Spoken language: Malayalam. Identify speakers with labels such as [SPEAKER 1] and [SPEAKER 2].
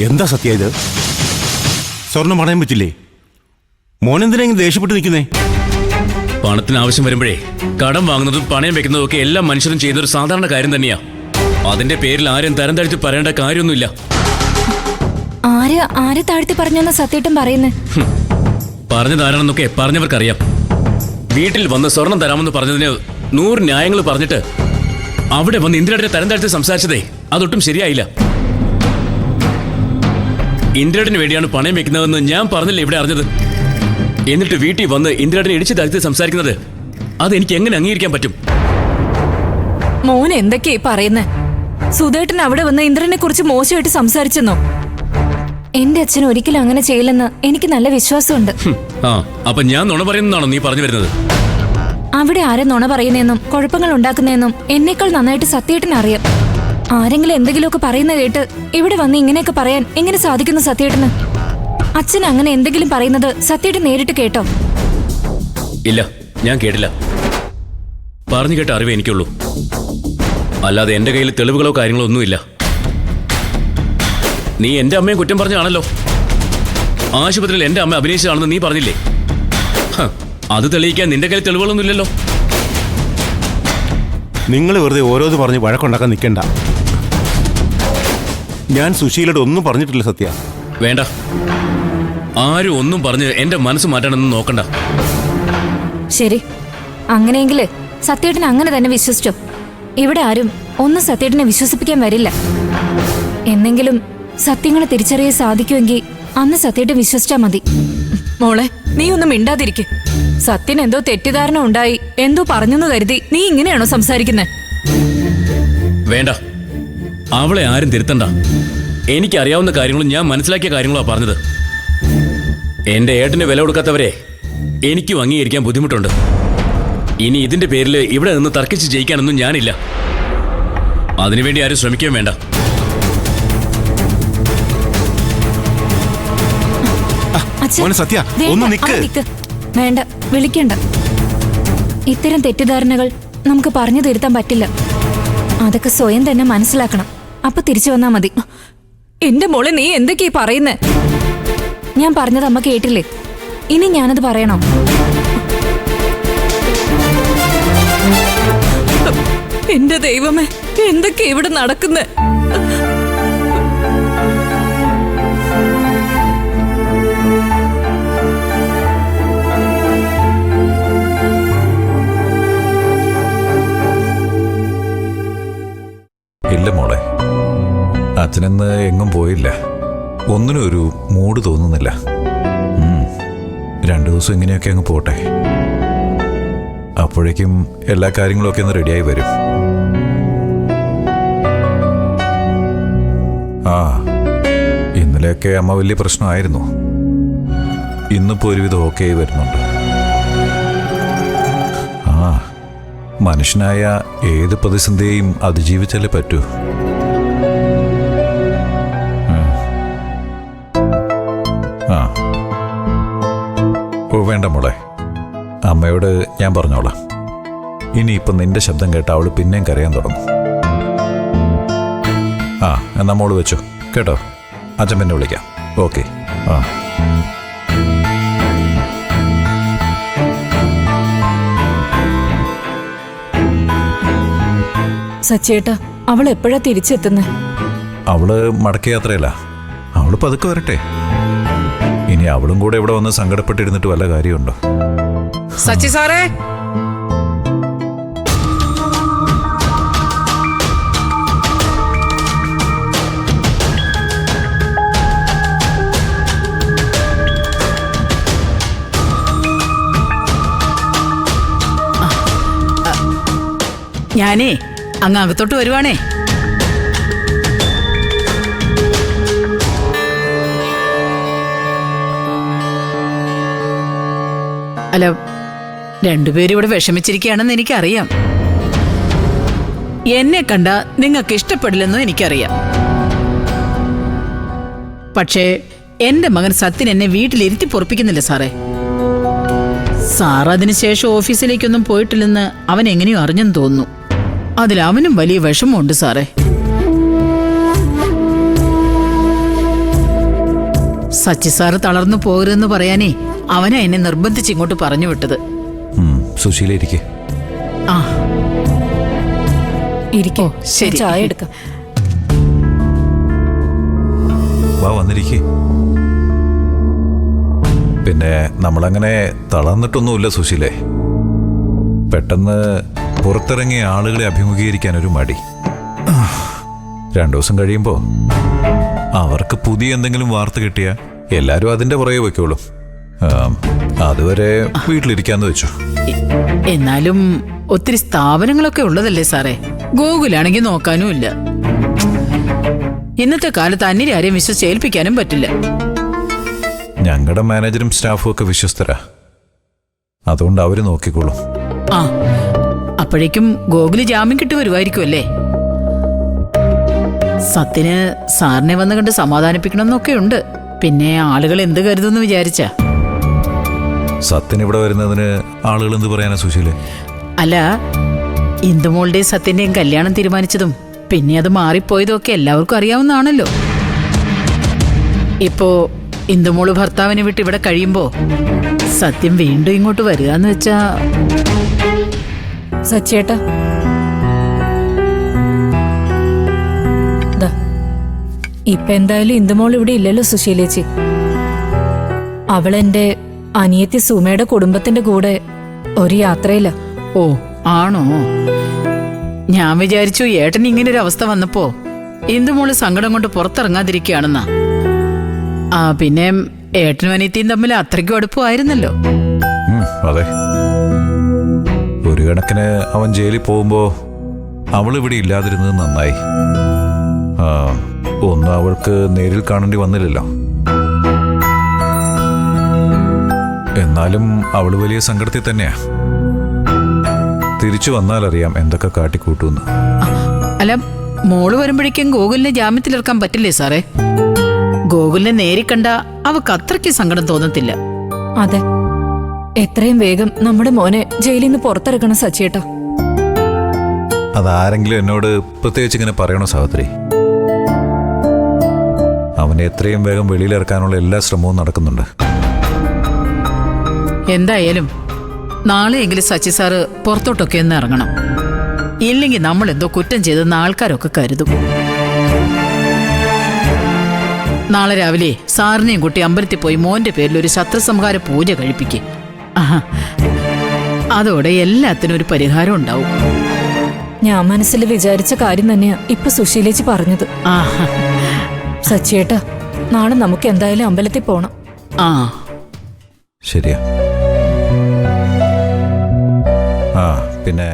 [SPEAKER 1] എന്താ സത്യ ഇത്? സ്വർണം പണയം പറ്റില്ലേ? മോനെന്തിനെങ്കിലും ദേഷ്യപ്പെട്ട് നിൽക്കുന്നേ?
[SPEAKER 2] പണത്തിന് ആവശ്യം വരുമ്പോഴേ കടം വാങ്ങുന്നതും പണയം വെക്കുന്നതും ഒക്കെ എല്ലാ മനുഷ്യരും ചെയ്യുന്നൊരു സാധാരണ കാര്യം തന്നെയാ. അതിന്റെ പേരിൽ ആരും തരം താഴ്ത്തി പറയേണ്ട കാര്യമൊന്നുമില്ല.
[SPEAKER 3] ആരെ താഴ്ത്തി പറഞ്ഞെന്ന് സത്യേട്ടൻ പറയുന്നേ?
[SPEAKER 2] പറഞ്ഞതാരാണെന്നൊക്കെ പറഞ്ഞവർക്കറിയാം. വീട്ടിൽ വന്ന് സ്വർണം തരാമെന്ന് പറഞ്ഞതിന് 100 ന്യായങ്ങൾ പറഞ്ഞിട്ട് അവിടെ വന്ന് ഇന്ദ്രയുടെ തരം താഴ്ത്തി സംസാരിച്ചതേ അതൊട്ടും ശരിയായില്ല. ഇന്ദ്രയുടെ വേണ്ടിയാണ് പണയം വെക്കുന്നതെന്ന് ഞാൻ പറഞ്ഞില്ല ഇവിടെ അറിഞ്ഞത്. എന്നിട്ട് വീട്ടിൽ വന്ന് ഇന്ദ്രയുടെ ഇടിച്ചു താഴ്ത്തി സംസാരിക്കുന്നത് അതെനിക്ക് എങ്ങനെ അംഗീകരിക്കാൻ പറ്റും?
[SPEAKER 3] മോൻ എന്തൊക്കെയാ പറയുന്നേ? സുധേട്ടൻ അവിടെ വന്ന് ഇന്ദ്രനെ കുറിച്ച് മോശമായിട്ട് സംസാരിച്ചെന്നോ? എന്റെ അച്ഛൻ ഒരിക്കലും അങ്ങനെ ചെയ്യില്ലെന്ന് എനിക്ക് നല്ല വിശ്വാസമുണ്ട്.
[SPEAKER 2] അപ്പൊ ഞാൻ നുണ പറയുന്നതാണോ നീ പറഞ്ഞു വരുന്നത്?
[SPEAKER 3] അവിടെ ആരെ നുണ പറയുന്നതെന്നും കുഴപ്പങ്ങൾ ഉണ്ടാക്കുന്നതെന്നും എന്നേക്കാൾ നന്നായിട്ട് സത്യേട്ടൻ അറിയാം. ആരെങ്കിലും എന്തെങ്കിലുമൊക്കെ പറയുന്ന കേട്ട് ഇവിടെ വന്ന് ഇങ്ങനെയൊക്കെ പറയാൻ എങ്ങനെ സാധിക്കുന്നു സത്യേട്ടന്? അച്ഛൻ അങ്ങനെ എന്തെങ്കിലും പറയുന്നത് സത്യേട്ടൻ നേരിട്ട് കേട്ടോ?
[SPEAKER 2] ഇല്ല, ഞാൻ കേട്ടില്ല. പറഞ്ഞു കേട്ട അറിവേ എനിക്കുള്ളൂ. അല്ലാതെ എന്റെ കയ്യിൽ തെളിവുകളോ കാര്യങ്ങളോ ഒന്നുമില്ല. നീ എന്റെ അമ്മയെ കുറ്റം പറഞ്ഞാണല്ലോ. ആശുപത്രിയിൽ എന്റെ അമ്മ അഭിനയിച്ചതാണെന്ന് നീ പറഞ്ഞില്ലേ? അത് തെളിയിക്കാൻ നിന്റെ കയ്യിൽ തെളിവുകളൊന്നുമില്ലല്ലോ.
[SPEAKER 1] നിങ്ങൾ വെറുതെ ഓരോന്ന് പറഞ്ഞ് വഴക്കുണ്ടാക്കാൻ നിൽക്കണ്ട. ഞാൻ സുശീലയോട് ഒന്നും പറഞ്ഞിട്ടില്ല സത്യ.
[SPEAKER 2] വേണ്ട, ആരും ഒന്നും പറഞ്ഞ് എന്റെ മനസ്സ് മാറ്റാനൊന്നും നോക്കണ്ട.
[SPEAKER 3] ശരി, അങ്ങനെയെങ്കില് സത്യേട്ടൻ അങ്ങനെ തന്നെ വിശ്വസിച്ചോ. ഇവിടെ ആരും ഒന്നും സത്യേട്ടനെ വിശ്വസിപ്പിക്കാൻ വരില്ല. എന്നെങ്കിലും സത്യങ്ങളെ തിരിച്ചറിയാൻ സാധിക്കുമെങ്കിൽ അന്ന് സത്യേട്ടൻ വിശ്വസിച്ചാ മതി. മോളെ, നീ ഒന്നും മിണ്ടാതിരിക്കെ. സത്യൻ എന്തോ തെറ്റിദ്ധാരണ ഉണ്ടായി എന്തോ പറഞ്ഞെന്ന് കരുതി നീ ഇങ്ങനെയാണോ സംസാരിക്കുന്നത്?
[SPEAKER 2] വേണ്ട, അവളെ ആരും തിരുത്തണ്ട. എനിക്കറിയാവുന്ന കാര്യങ്ങളും ഞാൻ മനസ്സിലാക്കിയ കാര്യങ്ങളാണ് പറഞ്ഞത്. എന്റെ ഏട്ടന് വില കൊടുക്കാത്തവരെ എനിക്കും അംഗീകരിക്കാൻ ബുദ്ധിമുട്ടുണ്ട്. ഇനി ഇതിന്റെ പേരിൽ ഇവിടെ നിന്ന് തർക്കിച്ച് ജയിക്കാനൊന്നും ഞാനില്ല. അതിനുവേണ്ടി ആരും ശ്രമിക്കുകയും വേണ്ട.
[SPEAKER 1] സത്യ, ഒന്ന് നിക്ക്.
[SPEAKER 3] വേണ്ട, വിളിക്കണ്ട. ഇത്തരം തെറ്റിദ്ധാരണകൾ നമുക്ക് പറഞ്ഞു തിരുത്താൻ പറ്റില്ല. അതൊക്കെ സ്വയം തന്നെ മനസ്സിലാക്കണം. അപ്പൊ തിരിച്ചു വന്നാ മതി. എന്റെ മോളെ, നീ എന്തൊക്കെയാ പറയുന്നേ? ഞാൻ പറഞ്ഞത് അമ്മ കേട്ടില്ലേ? ഇനി ഞാനത് പറയണോ? എന്റെ ദൈവമേ, എന്തൊക്കെ ഇവിടെ നടക്കുന്നേ?
[SPEAKER 4] ഇല്ല മോളെ, അച്ഛനെന്ന് എങ്ങും പോയില്ല. ഒന്നിനും ഒരു മൂഡ് തോന്നുന്നില്ല. 2 ദിവസം ഇങ്ങനെയൊക്കെ അങ്ങ് പോട്ടെ. അപ്പോഴേക്കും എല്ലാ കാര്യങ്ങളൊക്കെ ഒന്ന് റെഡിയായി വരും. ഇന്നലെയൊക്കെ അമ്മ വലിയ പ്രശ്നമായിരുന്നു. ഇന്നിപ്പോ ഒരുവിധം ഓക്കെ ആയി വരുന്നുണ്ട്. മനുഷ്യനായ ഏത് പ്രതിസന്ധിയെയും അതിജീവിച്ചാലേ പറ്റൂ. വേണ്ട മോളെ, അമ്മയോട് ഞാൻ പറഞ്ഞോളാം. ഇനിയിപ്പം നിന്റെ ശബ്ദം കേട്ട അവള് പിന്നെയും കരയാൻ തുടങ്ങും. എന്നാ മോള് വെച്ചോ കേട്ടോ. അച്ഛൻ പിന്നെ വിളിക്കാം. ഓക്കെ.
[SPEAKER 3] സച്ചേട്ടാ, അവൾ എപ്പോഴാ തിരിച്ചെത്തുന്നത്?
[SPEAKER 4] അവള് മടക്കയാത്രയല്ല. അവള് പതുക്കെ വരട്ടെ. ഇനി അവളും കൂടെ ഇവിടെ വന്ന് സങ്കടപ്പെട്ടിരുന്നിട്ട് വല്ല കാര്യമുണ്ടോ?
[SPEAKER 5] സച്ചി സാറേ, ഞാനേ അങ്ങ് അകത്തോട്ട് വരുവാണേ. അല്ല, രണ്ടുപേരും ഇവിടെ വിഷമിച്ചിരിക്കുകയാണെന്ന് എനിക്കറിയാം. എന്നെ കണ്ട നിങ്ങൾക്ക് ഇഷ്ടപ്പെടില്ലെന്നും എനിക്കറിയാം. പക്ഷേ എന്റെ മകൻ സത്യൻ എന്നെ വീട്ടിലിരുത്തി പൊറപ്പിക്കുന്നില്ല സാറേ. സാർ അതിനുശേഷം ഓഫീസിലേക്കൊന്നും പോയിട്ടില്ലെന്ന് അവൻ എങ്ങനെയോ അറിഞ്ഞെന്ന് തോന്നുന്നു. അതിൽ അവനും വലിയ വിഷമമുണ്ട് സാറേ. സച്ചി സാറ് തളർന്നു പോകരുതെന്ന് പറയാനേ അവനെ എന്നെ നിർബന്ധിച്ച് ഇങ്ങോട്ട് പറഞ്ഞു വിട്ടത്.
[SPEAKER 4] സുശീല ഇരിക്കെ.
[SPEAKER 5] ആ
[SPEAKER 3] ഇരിക്കോ,
[SPEAKER 5] ശരി.
[SPEAKER 3] ചായ എടുക്കാം.
[SPEAKER 4] വാ വന്നിരിക്കെ. പിന്നെ നമ്മളങ്ങനെ തളർന്നിട്ടൊന്നുമില്ല സുശീലേ. പെട്ടെന്ന് പുറത്തിറങ്ങിയ ആളുകളെ അഭിമുഖീകരിക്കാൻ ഒരു മടി. 2 ദിവസം കഴിയുമ്പോൾ അവർക്ക് പുതിയ എന്തെങ്കിലും വാർത്ത കിട്ടിയാൽ എല്ലാവരും അതിൻ്റെ പുറകെ വയ്ക്കോളും. അതുവരെ വീട്ടിലിരിക്കാന്ന് വെച്ചു.
[SPEAKER 5] എന്നാലും ഒത്തിരി സ്ഥാപനങ്ങളൊക്കെ ഉള്ളതല്ലേ സാറേ. ഗോകുലാണെങ്കിൽ നോക്കാനും ഇല്ല. ഇന്നത്തെ കാലത്ത് അന്യരെ ആരെയും വിശ്വസിച്ചേൽപ്പിക്കാനും പറ്റില്ല.
[SPEAKER 4] ഞങ്ങളുടെ മാനേജറും സ്റ്റാഫും ഒക്കെ വിശ്വസ്തരാ. അതുകൊണ്ട് അവര് നോക്കിക്കോളും.
[SPEAKER 5] ആ അപ്പോഴേക്കും ഗോകുല് ജാമ്യം കിട്ടി വരുമായിരിക്കും അല്ലേ? സത്യന് സാറിനെ വന്ന് കണ്ട് സമാധാനിപ്പിക്കണമെന്നൊക്കെ ഉണ്ട്. പിന്നെ ആളുകൾ എന്ത് കരുതുമെന്ന് വിചാരിച്ചാ?
[SPEAKER 4] സത്യൻ ഇവിടെ വരുന്നതിന് ആളുകൾ എന്ത് പറയാനാ സുശീലേ?
[SPEAKER 5] അല്ല, ഇന്ദുമോളുടെയും സത്യന്റെയും കല്യാണം തീരുമാനിച്ചതും പിന്നെ അത് മാറിപ്പോയതും ഒക്കെ എല്ലാവർക്കും അറിയാവുന്നതാണല്ലോ. ഇപ്പോ ഇന്ദുമോള് ഭർത്താവിനെ വിട്ട് ഇവിടെ കഴിയുമ്പോ സത്യം വീണ്ടും ഇങ്ങോട്ട് വരിക എന്ന് വെച്ചാ...
[SPEAKER 3] സച്ചേട്ടാ, ഇപ്പൊ എന്തായാലും ഇന്ദുമോൾ ഇവിടെ ഇല്ലല്ലോ സുശീലേച്ചി. അവളെന്റെ അനിയത്തി സുമയുടെ കുടുംബത്തിന്റെ കൂടെ ഒരു യാത്രയില്ല.
[SPEAKER 5] ഓ ആണോ? ഞാൻ വിചാരിച്ചു ഏട്ടൻ ഇങ്ങനെ ഒരു അവസ്ഥ വന്നപ്പോ ഇന്ദുമോള് സങ്കടം കൊണ്ട് പുറത്തിറങ്ങാതിരിക്കുകയാണെന്നാ. ആ പിന്നെ ഏട്ടനും അനിയത്തിയും തമ്മിൽ അത്രയ്ക്കും അടുപ്പമായിരുന്നല്ലോ.
[SPEAKER 4] അതെ. ഒരു കണക്കിന് അവൻ ജയിലിൽ പോകുമ്പോ അവളിവിടെ ഇല്ലാതിരുന്നത് നന്നായി. ഒന്നും അവൾക്ക് നേരിൽ കാണേണ്ടി വന്നില്ലല്ലോ. എന്നാലും അവള് വലിയ സങ്കടത്തിൽ തന്നെയാ. തിരിച്ചു വന്നാലറിയാം എന്തൊക്കെ കാട്ടിക്കൂട്ടുമെന്ന്.
[SPEAKER 5] അല്ല, മോള് വരുമ്പോഴേക്കും ഗോകുലിനെ ജാമ്യത്തിലിറക്കാൻ പറ്റില്ലേ സാറേ? ഗോകുലിനെ നേരിക്കണ്ട അവക്ക് അത്രയ്ക്ക് സങ്കടം തോന്നത്തില്ല.
[SPEAKER 3] അതെ, എത്രയും വേഗം നമ്മുടെ മോനെ ജയിലിൽ നിന്ന് പുറത്തിറക്കണം സച്ചേട്ടാ.
[SPEAKER 4] അതാരെങ്കിലും എന്നോട് പ്രത്യേകിച്ച് ഇങ്ങനെ പറയണോ സഹോദരി? അവനെ എത്രയും വേഗം വെളിയിലിറക്കാനുള്ള എല്ലാ ശ്രമവും നടക്കുന്നുണ്ട്.
[SPEAKER 5] എന്തായാലും നാളെയെങ്കിലും സച്ചി സാറ് പുറത്തോട്ടൊക്കെ ഒന്ന് ഇറങ്ങണം. ഇല്ലെങ്കിൽ നമ്മൾ എന്തോ കുറ്റം ചെയ്തെന്ന് ആൾക്കാരൊക്കെ കരുതും. നാളെ രാവിലെ സാറിനെയും കുട്ടി അമ്പലത്തിൽ പോയി മോന്റെ പേരിൽ ഒരു ശത്രുസംഹാര പൂജ കഴിപ്പിക്കും. അതോടെ എല്ലാത്തിനും ഒരു പരിഹാരം ഉണ്ടാവും.
[SPEAKER 3] ഞാൻ മനസ്സിൽ വിചാരിച്ച കാര്യം തന്നെയാ ഇപ്പൊ സുശീലേച്ചി പറഞ്ഞത്. സച്ചേട്ടാ, നാളെ നമുക്ക് എന്തായാലും അമ്പലത്തിൽ പോണം.
[SPEAKER 5] ആ
[SPEAKER 4] ശരിയാ. പിന്നെ